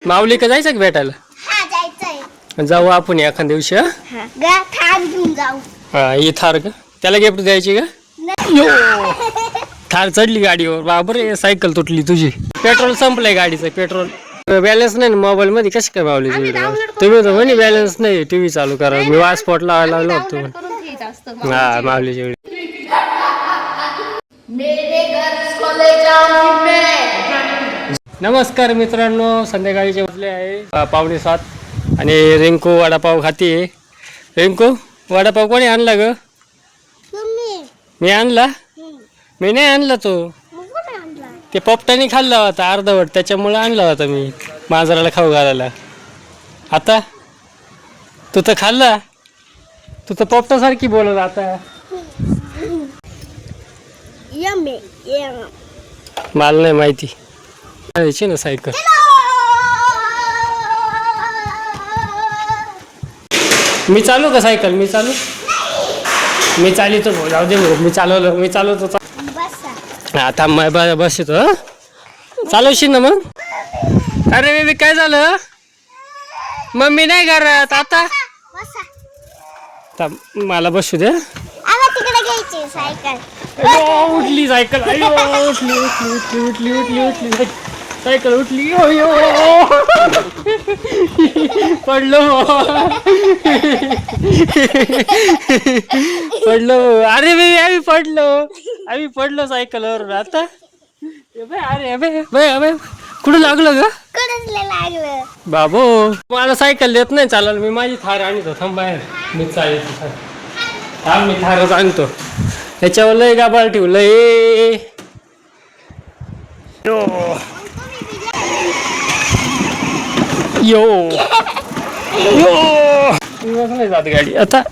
माऊली का जायचं का भेटायला? हा जायचंय. जाऊ आपण एखाद्या दिवशी. हा थार घेऊन जाऊ. हा ही थार का? त्याला गिफ्ट द्यायची का? यो थार चढली गाडीवर, बापरे सायकल तुटली तुझी. पेट्रोल संपलंय गाडीचं. पेट्रोल बॅलन्स नाही मोबाईल मध्ये. कशी काय माऊली तुम्ही तर म्हणे बॅलन्स नाही, टीव्ही चालू करा. मी हॉटस्पॉट लावायला लागलो होतो. हा माऊलीच्या वेळी. नमस्कार मित्रांनो, संध्याकाळीचे वाजले आहे 6:45 आणि रिंकू वडापाव खाते. रिंकू वडापाव कोणी आणला ग? मी आणला? मी नाही आणला तो. ते पोपटाने खाल्ला होता अर्धवट, त्याच्यामुळे आणला होता मी मांजराला खाऊ घालायला. आता तू तर खाल्ला, तू तर पोपटासारखी बोलत आता. मला नाही माहिती. द्यायची ना सायकल. मी चालू का सायकल? मी चालितो. जाऊ दे मी चालवतो. हा थांब बस येतो. चालवशील ना मग? अरे बेबी काय झालं? मम्मी नाही करत आता. मला बसू दे. उठली सायकल. उठली सायकल उठली. पडलो. अरे बेबी आम्ही पडलो सायकलवर. आता अरे कुठं लागलं ग? बाबू मला सायकल देत नाही चालायला. मी माझी थार आणतो. थांब बाहेर मी चालतो. थांब मी थारच आणतो. त्याच्यावर लय गाबाळ ठेवलंय. यो नाही जात गाडी आता.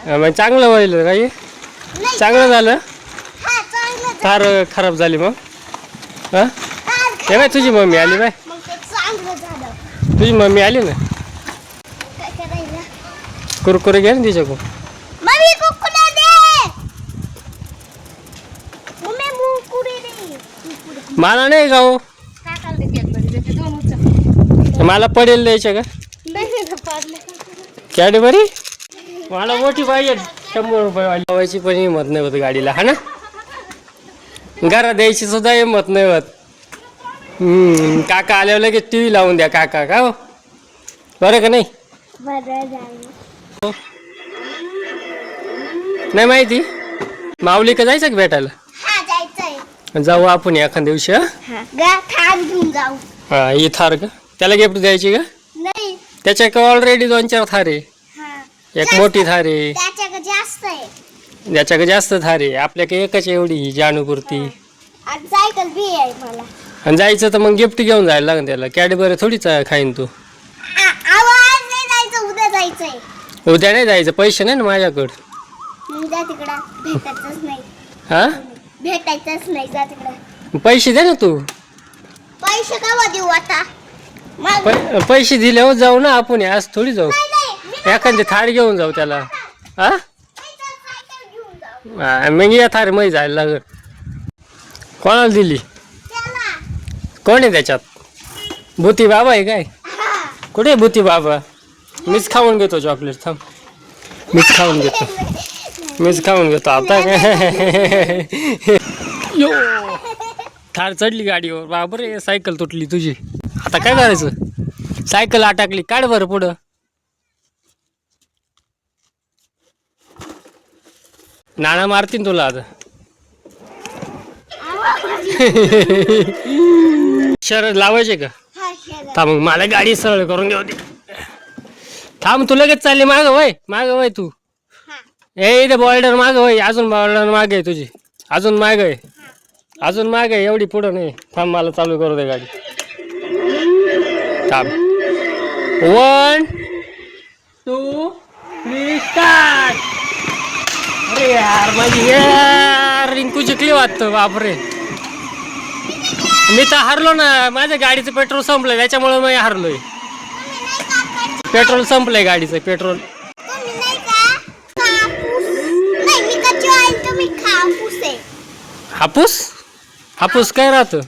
मग चांगलं व्हायला काही चांगलं झालं. थार खराब झाली मग. हे बाय तुझी मम्मी आली. बाय तुझी मम्मी आली ना. कुरकुरे घे ना तिच्याकडून. मला नाही गाव. मला पडेल द्यायच्या का कॅडबरी? मला मोठी पाहिजे 100 रुपये वाली. लावायची पण हिंमत नाही होत गाडीला. हा ना, घरात द्यायची सुद्धा हिंमत नाही होत. काका आल्यावर लगेच TV लावून द्या काका. का हो बरं का नाही? नाही माहिती. माऊली का जायचं का भेटायला? जाऊ आपण एखाद्या दिवशी. थार घेऊन जाऊ. हा ही थार का? त्याला गिफ्ट द्यायची का? त्याच्या का ऑलरेडी 2-4 थार आहे. एक मोठी थार आहे. ज्याच्याकडे जास्त थार आहे. आपल्याकडे एकच एवढी जानूपुरती. सायकल बी आहे मला. आणि जायचं तर मग गिफ्ट घेऊन जायला लागेल त्याला. कॅडबरी थोडीच खाईन तू. उद्या जायचंय. उद्या नाही जायचं, पैसे नाही ना माझ्याकडं. भेटायचंच नाही. हा भेटायचंच नाही. जा तिकडं. पैसे दे ना तू. पैसे का देऊ आता? पैसे दिल्यावर जाऊ ना आपण. आज थोडी जाऊ. एखादी थार घेऊन जाऊ त्याला. हा मग या थार मध्ये जायला लागल. कोणाला दिली? कोण आहे त्याच्यात? भूती बाबा आहे काय? कुठे भूती बाबा? मीच खाऊन घेतो चॉकलेट. थांब मीच खाऊन घेतो आता. यो थार चढली गाडीवर, बापरे सायकल तुटली तुझी. आता काय करायचं? सायकल अटकली. काढ बरं पुढं. नाना मारतीन तुला आता. शरद लावायचे का? थांब मग मला गाडी सरळ करून घेऊ दे. थांब तू लगेच चालली माग वय तू. इथे बॉर्डर माग वय. अजून बॉर्डर मागे आहे तुझी. अजून माग आहे. एवढी पुढं नाही. थांब मला चालू करू दे गाडी. थांब 1 2 3 स्टार्ट. अरे यार माझी रिंकू जिंकली वाटतं. बापरे मी तर हारलो ना. माझ्या गाडीचं पेट्रोल संपलंय त्याच्यामुळे मी हारलोय. पेट्रोल संपलंय गाडीचं. पेट्रोल हापूस हापूस काय राहतं?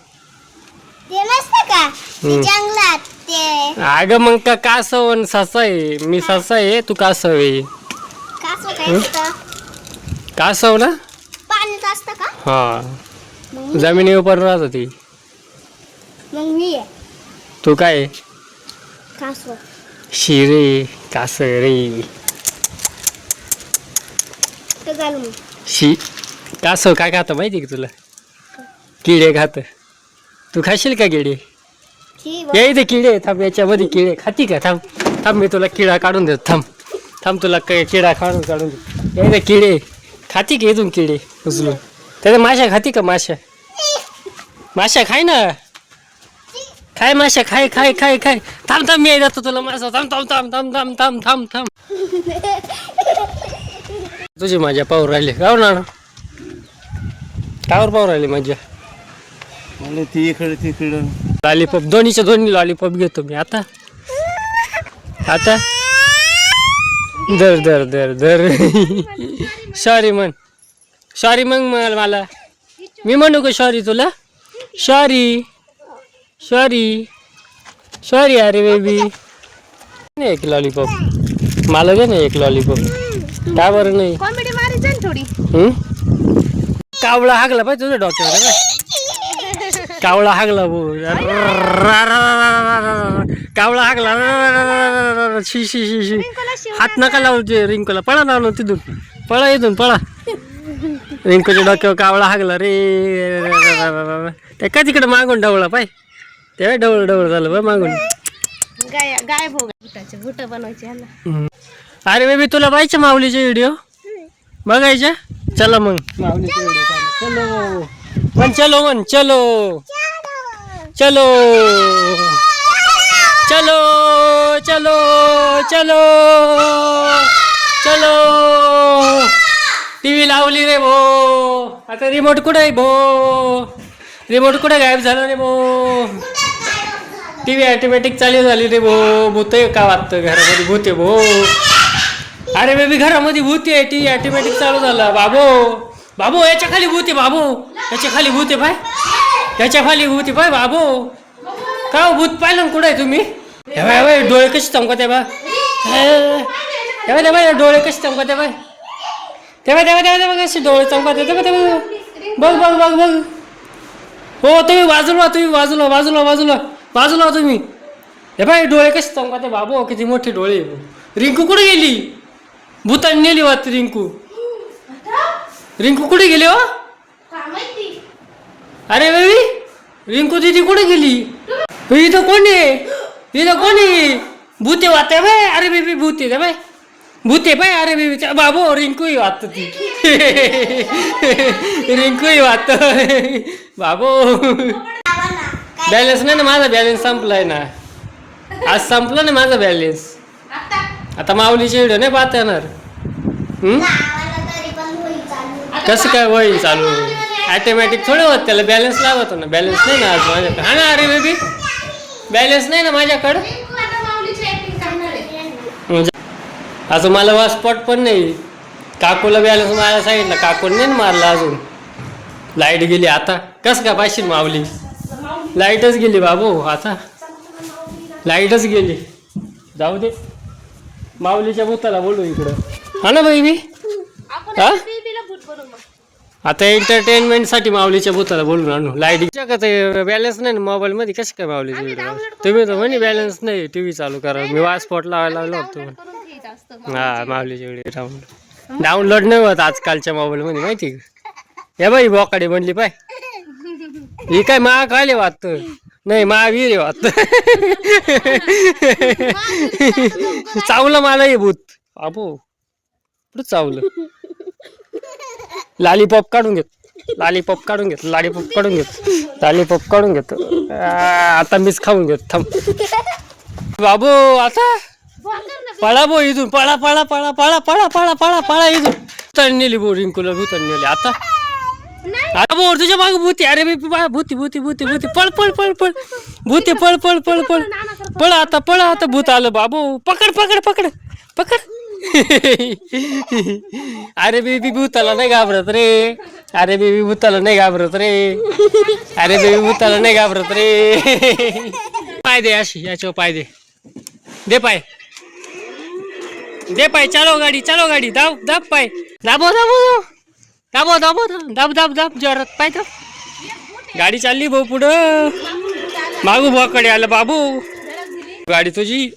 ते नसतं का ते जंगलात ते अगं मग का कासव आणि ससा आहे. मी ससा आहे, तू कासव आहे. कासव काय असतं? कासव ना? पाण्यात असतं का? हा, मग जमिनीवर पण राहत होती. मी आहे तू काय आहे? कासव. शिरे कासव रे. तर झालं मग. शी कासव काय खातं माहिती का तुला? किडे खात. तू खाशील का किडे? शी या इथे किडे थांब, याच्यामध्ये किडे खाती का? थांब थांब, मी तुला किडा काढून देतो. थांब थांब, तुला किडा काढून देतो. या इथे किडे खाती का? इथून किडे उचलून. त्याच्या माशा खाती का? माशा खाय ना, खाय माशा, खाय खाय खाय खाय. थांब थांब, मी जातो तुला मासा. थांब थांब थांब थांब थांब थांब थांब थांब. तुझी माझ्या पावर राहिली कावर ना, कावर पावर राहिली माझ्या. मला ती इकडे तिकडं लॉलीपॉप, दोन्ही लॉलीपॉप घेतो मी आता. आता दर दर दर दर. सॉरी म्हण मला. मी म्हणू का सॉरी तुला? सॉरी अरे बेबी. एक लॉलीपॉप मला दे ना, एक लॉलीपॉप. का बरं नाही? कॉमेडी मारायची ना थोडी. कावळा हागला पाहिजे तुझ्या डॉक्टर. कावळा हागला भाऊ, कावळा हागला. शी शी शी शी. हात नका लावू ते रिंकूला. पळा ना तिथून, पळा इथून पळा. रिंकूच्या डोक्यावर कावळा हागला रे. ते का तिकडे मागून डवळा पाय, तेव्हा डवळ झालं बा मागून. गाय भोगाचे भुट बनवायचे ह्याला. अरे बेबी, तुला पाहिजे माऊलीचे व्हिडिओ बघायच्या? चला मग माऊलीचे व्हिडिओ चलो म्हण, चलो चलो चलो चलो चलो चलो. टीव्ही लावली रे भो. आता रिमोट कुठे आहे भो? रिमोट कुठे गायब झाला रे भो? टीव्ही ऑटोमॅटिक चालू झाली रे भो. भूत आहे का वाटतं घरामध्ये? भूत आहे भो. अरे बेबी, घरामध्ये भूत आहे. टीव्ही ऑटोमॅटिक चालू झाला. बाबू याच्या खाली भूत आहे. बाबू याच्या खाली भूत आहे पाय. याच्या खाली भूत आहे पाय बाबू. का हो, भूत पाहिलं ना? कुठं आहे तुम्ही? हे डोळे कसे चमकत आहे बा? तेव्हा डोळे कसे चमकत आहे बाय? तेव्हा कसे डोळे चमकत आहे? तेव्हा बघ. हो, तुम्ही बाजूला तुम्ही. हे बाय, डोळे कसे चमकत आहे बाबू. किती मोठे डोळे. रिंकू कुठे गेली? भूताने नेली वाट रिंकू. रिंकू कुठे गेली हो? अरे बेबी, रिंकू दीदी कुठे गेली? इथं कोण आहे? भूते वाटते बाय. अरे बेबी, भूते बाय. भूते बाय. अरे बेबी बाबू, रिंकू ही वाटत ती. रिंकू ही वाटत बाबू. बॅलन्स नाही ना माझा, बॅलन्स संपलाय ना. आज संपला ना माझा बॅलन्स. आता माऊलीचे व्हिडिओ नाही पाहता येणार. कसं काय होईल चालू? ऑटोमॅटिक थोडं होत, त्याला बॅलन्स लावतो ना. बॅलन्स नाही ना आज माझ्याकडे. हा ना. अरे बेबी, बॅलन्स नाही ना माझ्याकडं. असं मला हॉटस्पॉट पण नाही. काकूला बॅलन्स मारायला सांगितलं, काकून नाही मारला अजून. लाईट गेली आता. कसं काय पाहिजे माऊली? लाईटच गेली बाबू. आता लाईटच गेली. जाऊ दे, माऊलीच्या भूताला बोलू इकडं. हा ना बेबी. हा, आता एंटरटेनमेंटसाठी माऊलीच्या भूताला बोलून आणू. लाईट बॅलन्स नाही ना मोबाईल मध्ये. कसं काय माऊलीचे व्हिडिओ? तुम्ही तर म्हणे बॅलन्स नाही, टीव्ही चालू करा. मी हॉटस्पॉट लावायला लागलो होतो. हा, माऊलीचे व्हिडिओ डाउनलोड नाही होत आजकालच्या मोबाईल मध्ये, माहिती का? हे बाई बोकाडे म्हणली पाय. ही काय महाकाले वाटत नाही, महावीर वाटत. चावलं मला हे भूत बाबू. कुठं चावलं? लॉलीपॉप काढून घेतो. आता मीच खाऊन घेतो. थांब बाबू. आता पळा बो इथून. पळा इथून. भूताने नेली बो रिंकूला. भूताने नेली आता. अरे बो, तुझ्या माग भूती. अरे भूती. भूती पळ आता. भूत आलं बाबू. पकड. अरे बेबी भूताला नाही घाबरत रे. अरे बेबी भूताला नाही घाबरत रे. अरे बेबी भूताला नाही घाबरत रे. पाय दे अशी याच्यावर पाय दे. दे पाय दे पाय. चालव गाडी दाब दाब पाय. दाबो दाब जोरात पाय दाब. गाडी चालली भाऊ पुढं. मागू भावाकडे आलं बाबू. गाडी तुझी.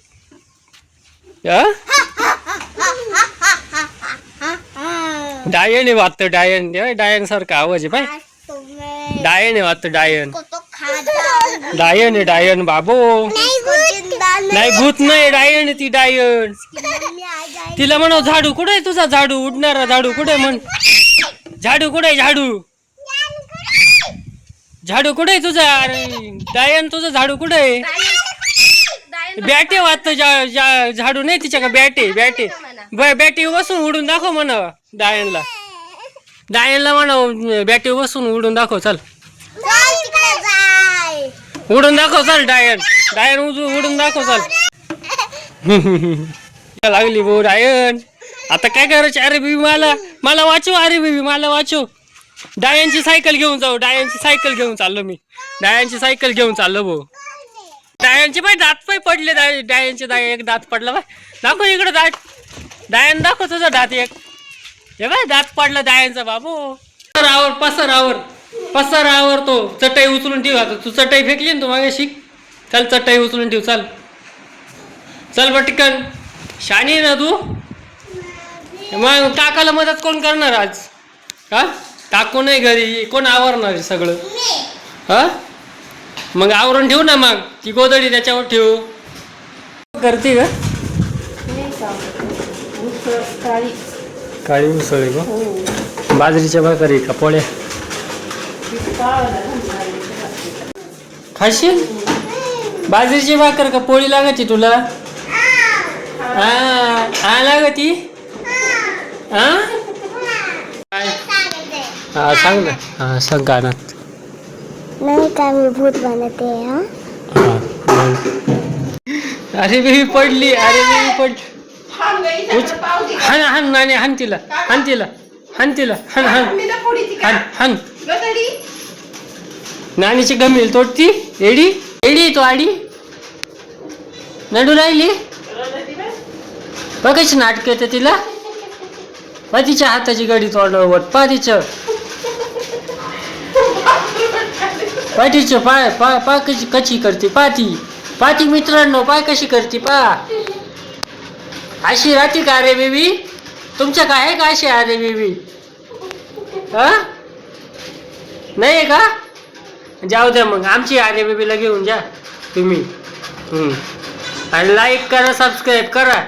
डायन आहे वाटतं. डायन सारखा आवाज आहे पाय. डायन आहे वाटतं. डायन आहे डायन बाबू. नाही भूत नाही डायन ती डायन. तिला म्हणा झाडू कुठे आहे तुझा. झाडू उडणारा झाडू कुठे म्हण. झाडू कुठे झाडू कुठे तुझा. अरे डायन तुझं झाडू कुठे. बॅटे वाटत. झाडू नाही तिच्या का. बॅटे बसून उडून दाखव म्हणा डायनला म्हणा. बॅटे बसून उडून दाखव. चल उडून दाखव. चल डायन उडून दाखव. चल लागली भाऊ डायन. आता काय करायचं. अरे बेबी मला वाचव. अरे बेबी मला वाचव. डायनची सायकल घेऊन जाऊ. डायनची सायकल घेऊन चाललो मी. डायनची सायकल घेऊन चाललो भाऊ. डायनचे पाय दात पाय पडले. डायनचे एक दात पडला पाय. दाखव इकडे दात. डायन दाखव तुझा दात एक. हे बाय दात पडला डायनचा बाबू. पसरावर तो चटई उचलून ठेव. आता तू चटई फेकली ना तू मागे शिक. चल चटई उचलून ठेव. चल पटकन. शानी ना तू. मग काकाला मदत कोण करणार आज. हा काकू नाही घरी. कोण आवरणार सगळं. हा मग आवरून ठेवू ना. मग ती गोदडी त्याच्यावर ठेवू. करते का. काळी उसळ का. बाजरीच्या भाकरी का पोळ्या खाशील. बाजरीची भाकर का पोळी लागायची तुला. हा लागती. हा सांग ना. हा सांग गाण्यात. नाही का मी भूत बनते. अरे बेबी पडली. हान तिला. नानीची गमील तोडती. एडी तो आडी नडू राहिली. बघायची नाटक येते तिला. तिच्या हाताची गडी तोडवत पा तिचं. पाय कशी करते पाती मित्रांनो. पाय कशी करते अशी राहते का. अरे बेबी तुमच्या काय आहे का अशी. अरे बेबी नाही का. जाऊ द्या मग. आमची अरे बेबीला घेऊन जा तुम्ही. आणि लाईक करा सबस्क्राईब करा.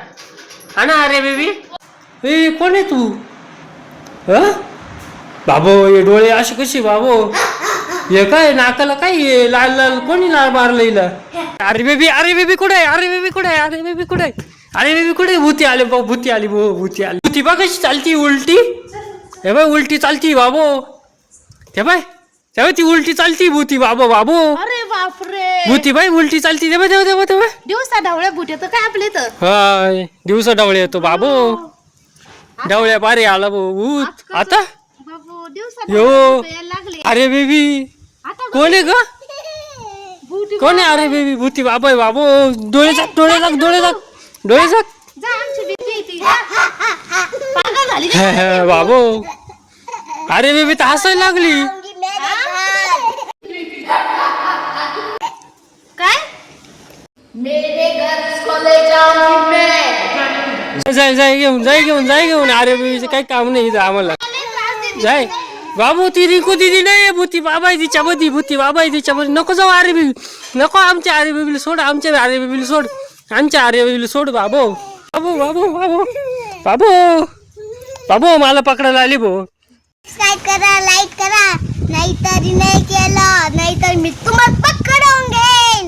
हा ना अरे बेबी. कोण आहे तू. बाबो हे डोळे असे कशी बाबो. हे काय नाकाला काय लाल कोणी मारलं हिला. अरे बेबी कुठे आहे. अरे बेबी कुठे. भूती आली भूती बघ कशी चालती उलटी. हे बाय उलटी चालती बाबो. ते बाय ती उलटी चालती भूती बाबो. अरे बापरे. भूती बाई उलटी चालती. तेव्हा दिवसा ढवळ्या भुट्या तर काय आपले तर. हाय दिवसा डावळे येतो बाबो. डावळ्या पारे आला भूत. आता बाबू दिवसा यो लागले. अरे बेबी आता कोण आहे ग. कोण आहे. अरे बेबी भूती बाबा बाबो. डोळे झाक. जा आमची बेबी ती पागल झाली. बाबो अरे बेबी तर हसायला लागली. काय जाय घेऊन. अरे बेबीचं काही काम नाही इथं आम्हाला. जाय बाबू. ती रिंकू दिदी नाही. भूती बाबा तिच्या मध्ये. नको जाऊ. अरे बेबी नको. आमच्या अरे बेबीला सोड. आमच्या अरे बेबीला सोड बाबू. मला पकडायला आली भाऊ. सबस्क्राईब करा लाईक करा. नाहीतर नाही केलं नाहीतर मी तुम्हाला पकडून घेईन.